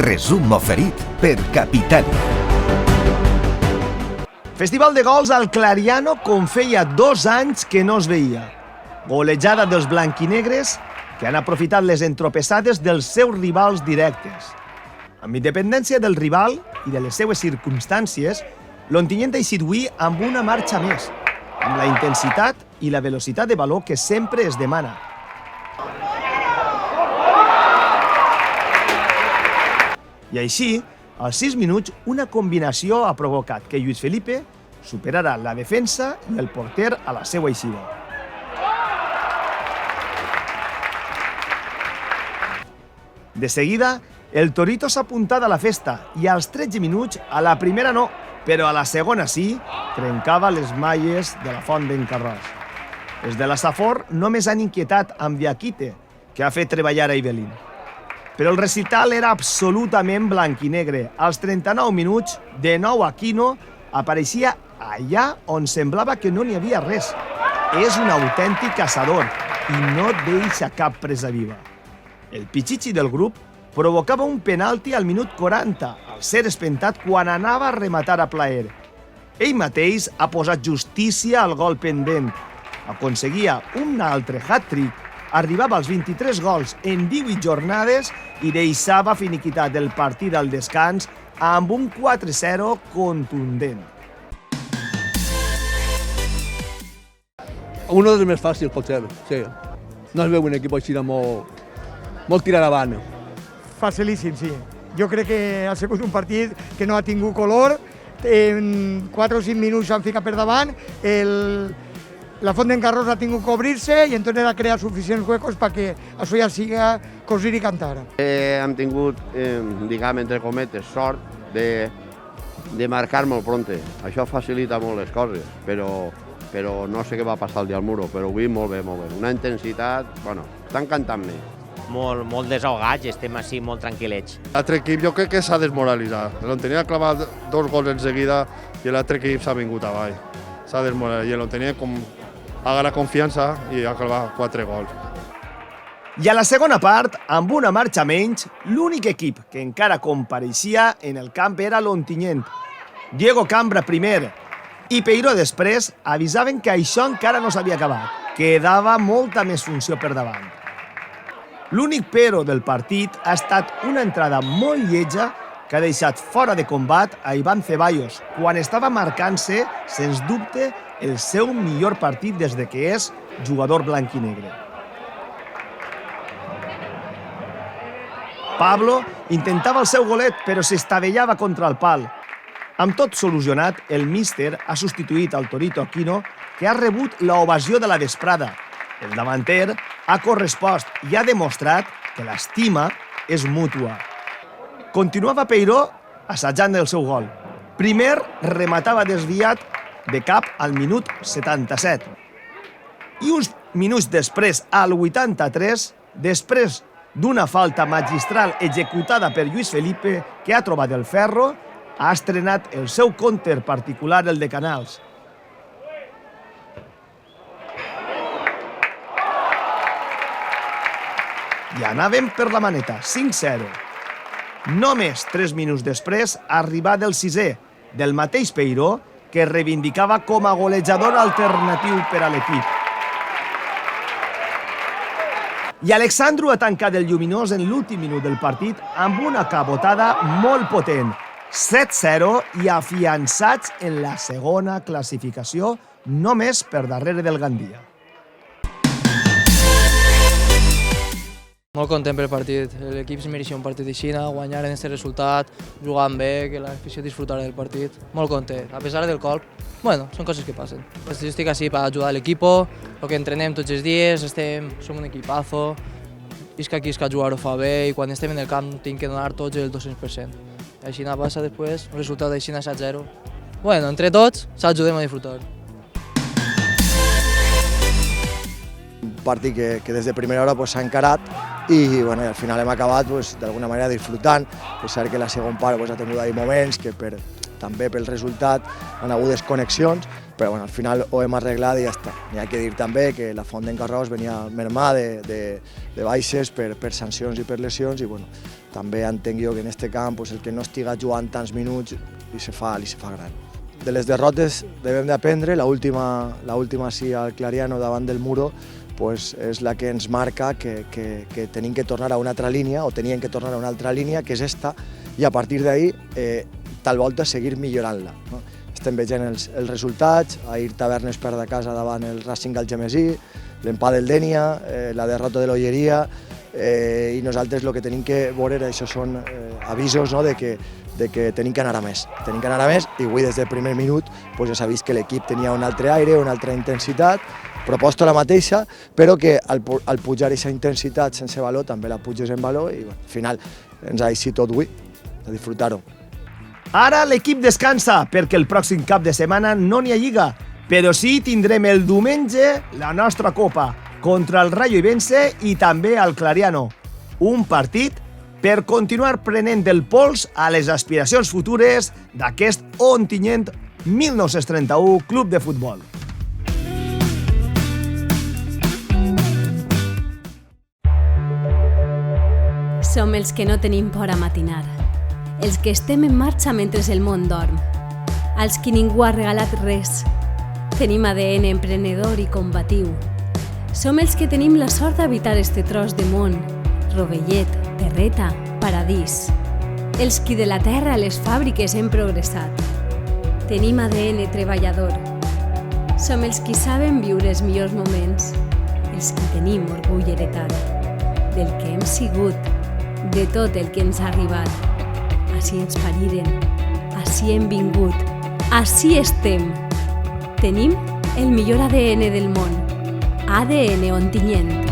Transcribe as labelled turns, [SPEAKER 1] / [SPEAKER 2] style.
[SPEAKER 1] Resum oferit per Capitani.
[SPEAKER 2] Festival de gols al Clariano com feia 2 anys que no es veia. Golejada dels blanquinegres que han aprofitat les entropessades dels seus rivals directes. Amb independència del rival i de les seues circumstàncies, l'Ontinyent ha eixit avui amb una marxa més, amb la intensitat i la velocitat de valor que sempre es demana. I així, als 6 minuts, una combinació ha provocat que Lluís Felipe superarà la defensa i el porter a la seva eixida. De seguida, el Torito s'ha apuntat a la festa i als 13 minuts, a la primera no, però a la segona sí, trencava les malles de la Font d'en Carròs. Els de la Safor només han inquietat amb Diakite, que ha fet treballar a Ibelín. Però el recital era absolutament blanquinegre. Als 39 minuts, de nou Aquino apareixia allà on semblava que no n'hi havia res. És un autèntic caçador i no deixa cap presa viva. El pitxitxi del grup provocava un penalti al minut 40, al ser espentat quan anava a rematar a plaer. Ell mateix ha posat justícia al gol pendent. Aconseguia un altre hat-trick, arribava als 23 gols en 18 jornades i deixava finiquitat el partit al descans amb un 4-0 contundent.
[SPEAKER 3] Uno dels més fàcils, potser, sí. No es veu un equip així molt tirar avant.
[SPEAKER 4] Facilíssim, sí. Jo crec que ha sigut un partit que no ha tingut color. En 4 o 5 minuts s'han ficat per davant. La Font d'en Carròs ha tingut que obrir-se i entonces ha creat suficients huecos perquè això ja siga cosir i cantar.
[SPEAKER 5] Hem tingut, diguem, entre cometes, sort de marcar molt pronte. Això facilita molt les coses, però no sé què va passar el dia al muro, però avui molt bé, molt bé. Una intensitat, bueno, estan cantant bé.
[SPEAKER 6] Molt desahogats, estem així molt tranquil·lets.
[SPEAKER 7] L'altre equip jo crec que s'ha desmoralitzat. L'Ontinyent ha clavat 2 gols en seguida i l'altre equip s'ha vingut avall. S'ha desmoralitzat i l'Ontinyent ha ganat confiança i ha clavat 4 gols.
[SPEAKER 2] I a la segona part, amb una marxa menys, l'únic equip que encara compareixia en el camp era l'Ontinyent. Diego Cambra primer i Peiró després avisaven que això encara no s'havia acabat. Quedava molta més funció per davant. L'únic però del partit ha estat una entrada molt lletja que ha deixat fora de combat a Iván Ceballos quan estava marcant-se, sens dubte, el seu millor partit des de que és jugador blanquinegre. Pablo intentava el seu golet però s'estavellava contra el pal. Amb tot solucionat, el míster ha substituït el Torito Aquino, que ha rebut l'ovació de la vesprada. El davanter ha correspost i ha demostrat que l'estima és mútua. Continuava Peiró assajant el seu gol. Primer rematava desviat de cap al minut 77. I uns minuts després, al 83, després d'una falta magistral executada per Lluís Felipe, que ha trobat el ferro, ha estrenat el seu cònter particular, el de Canals. I anàvem per la maneta, 5-0. Només 3 minuts després arribà del 6è, del mateix Peiró, que reivindicava com a golejador alternatiu per a l'equip. I Alexandru ha tancat el lluminós en l'últim minut del partit amb una cabotada molt potent. 7-0 i afiançats en la segona classificació, només per darrere del Gandia.
[SPEAKER 8] Molt content pel partit. L'equip es mereixia un partit així, guanyar en aquest resultat, jugant bé, que l'afició disfrutara del partit. Molt content. A pesar del colp, bueno, són coses que passen. Jo estic així per ajudar l'equip, el que entrenem tots els dies, som un equipazo, és que aquí és que jugar ho fa bé i quan estem en el camp tinc que donar tots el 200%. Així passa després, un resultat així 7-0. Bueno, entre tots, s'ajudem a disfrutar.
[SPEAKER 9] Un partit que des de primera hora s'ha encarat i al final hem acabat d'alguna manera disfrutant. És cert que la segona part ha tingut moments que també pel resultat han hagut desconnexions, però al final ho hem arreglat i ja està. N'hi ha que dir també que la Font d'en Carròs venia mermada de baixes per sancions i per lesions i també entenc jo que en aquest camp el que no estiga jugant tants minuts li se fa gran. De les derrotes devem d'aprendre, l'última sí al Clariano davant del Muro, és la que ens marca que tenim que tornar a una altra línia, o tenien que tornar a una altra línia, que és esta, i a partir d'ahí tal volta seguir millorant-la. Estem veient els resultats, ahir Tavernes perd a casa davant el Racing Algemesí, l'empat del Dénia, la derrota de l'Olleria, i nosaltres el que tenim que veure, això són avisos de que tenim que anar a més. Tenim que anar a més, i avui des del primer minut ja s'ha vist que l'equip tenia un altre aire, una altra intensitat, proposta la mateixa, però que al pujar aquesta intensitat sense valor també la puges en valor i al final ens ha eixit tot avui, a disfrutar-ho.
[SPEAKER 2] Ara l'equip descansa perquè el pròxim cap de setmana no n'hi ha lliga, però sí tindrem el diumenge la nostra copa contra el Rayo Ibense i també al Clariano. Un partit per continuar prenent el pols a les aspiracions futures d'aquest Ontinyent 1931 Club de Futbol.
[SPEAKER 10] Som els que no tenim por a matinar, els que estem en marxa mentre el món dorm, als qui ningú ha regalat res. Tenim ADN emprenedor i combatiu. Som els que tenim la sort d'habitar este tros de món, rovellet, terreta, paradís. Els qui de la terra a les fàbriques hem progressat. Tenim ADN treballador. Som els qui saben viure els millors moments, els qui tenim orgull heretat, del que hem sigut, de tot el que ens ha arribat. Així ens pariren, així hem vingut, així estem. Tenim el millor ADN del món, ADN Ontinyent.